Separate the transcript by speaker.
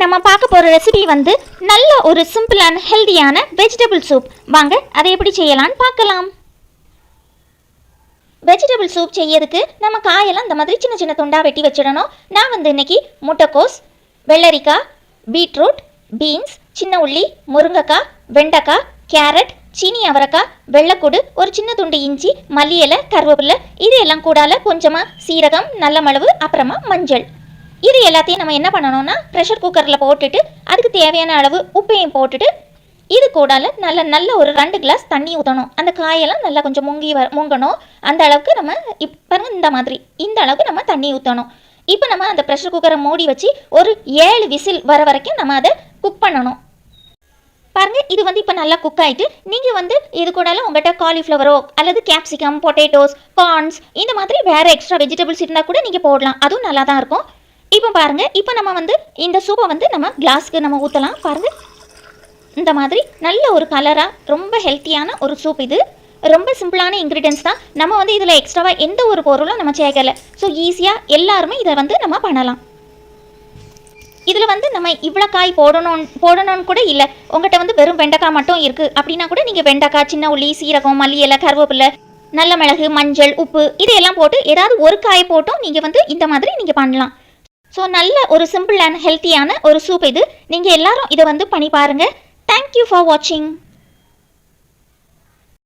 Speaker 1: நம்ம பார்க்க போகிற ரெசிபி வந்து நல்ல ஒரு சிம்பிள் அண்ட் ஹெல்தியான வெஜிடபிள் சூப். வாங்க அதை எப்படி செய்யலான்னு பார்க்கலாம். வெஜிடபிள் சூப் செய்யறதுக்கு நம்ம காயெல்லாம் இந்த மாதிரி சின்ன சின்ன துண்டாக வெட்டி வச்சிடணும். நான் வந்து இன்னைக்கு முட்டைக்கோஸ், வெள்ளரிக்காய், பீட்ரூட், பீன்ஸ், சின்ன உள்ளி, முருங்கைக்காய், வெண்டைக்காய், கேரட், சீனி அவரைக்காய், வெள்ளைக்கூடு, ஒரு சின்ன துண்டு இஞ்சி, மல்லி இலை, கருவேப்பிலை, இது எல்லாம் கூடால கொஞ்சமாக சீரகம், நல்ல மிளகு, அப்புறமா மஞ்சள். இது எல்லாத்தையும் நம்ம என்ன பண்ணணும்னா ப்ரெஷர் குக்கரில் போட்டுட்டு அதுக்கு தேவையான அளவு உப்பையும் போட்டுட்டு இது கூடால நல்ல ஒரு 2 கிளாஸ் தண்ணி ஊற்றணும். அந்த காயெல்லாம் நல்லா கொஞ்சம் முங்கணும். அந்த அளவுக்கு நம்ம இப்போ இந்த அளவுக்கு நம்ம தண்ணி ஊற்றணும். இப்போ நம்ம அந்த ப்ரெஷர் குக்கரை மூடி வச்சு ஒரு 7 விசில் வர வரைக்கும் நம்ம அதை குக் பண்ணணும். பாருங்கள், இது வந்து இப்போ நல்லா குக் ஆகிட்டு நீங்கள் வந்து இது கூடால உங்கள்கிட்ட காலிஃப்ளவரோ அல்லது கேப்சிகம், பொட்டேட்டோஸ், கார்ன்ஸ் இந்த மாதிரி வேறு எக்ஸ்ட்ரா வெஜிடபிள்ஸ் இருந்தால் கூட நீங்கள் போடலாம். அதுவும் நல்லா தான் இருக்கும். இப்போ பாருங்கள், இப்போ நம்ம வந்து இந்த சூப்பை வந்து நம்ம கிளாஸ்க்கு நம்ம ஊற்றலாம். பாருங்கள், இந்த மாதிரி நல்ல ஒரு கலராக ரொம்ப ஹெல்த்தியான ஒரு சூப். இது ரொம்ப சிம்பிளான இன்க்ரீடியன்ஸ் தான். நம்ம வந்து இதில் எக்ஸ்ட்ராவாக எந்த ஒரு பொருளும் நம்ம சேர்க்கலை. ஸோ ஈஸியாக எல்லாருமே இதை வந்து நம்ம பண்ணலாம். இதில் வந்து நம்ம இவ்வளோ காய் போடணும்னு கூட இல்லை. உங்கள்கிட்ட வந்து வெறும் வெண்டைக்காய் மட்டும் இருக்குது அப்படின்னா கூட நீங்கள் வெண்டைக்காய், சின்ன உள்ளி, சீரகம், மல்லி இலை, கருவேப்பிலை, நல்ல மிளகு, மஞ்சள், உப்பு இதையெல்லாம் போட்டு ஏதாவது ஒரு காயை போட்டும் நீங்கள் வந்து இந்த மாதிரி நீங்கள் பண்ணலாம். ஸோ நல்ல ஒரு சிம்பிள் அண்ட் ஹெல்த்தியான ஒரு சூப் இது. நீங்கள் எல்லாரும் இதை வந்து பண்ணி பாருங்கள். தேங்க்யூ ஃபார் வாட்சிங்.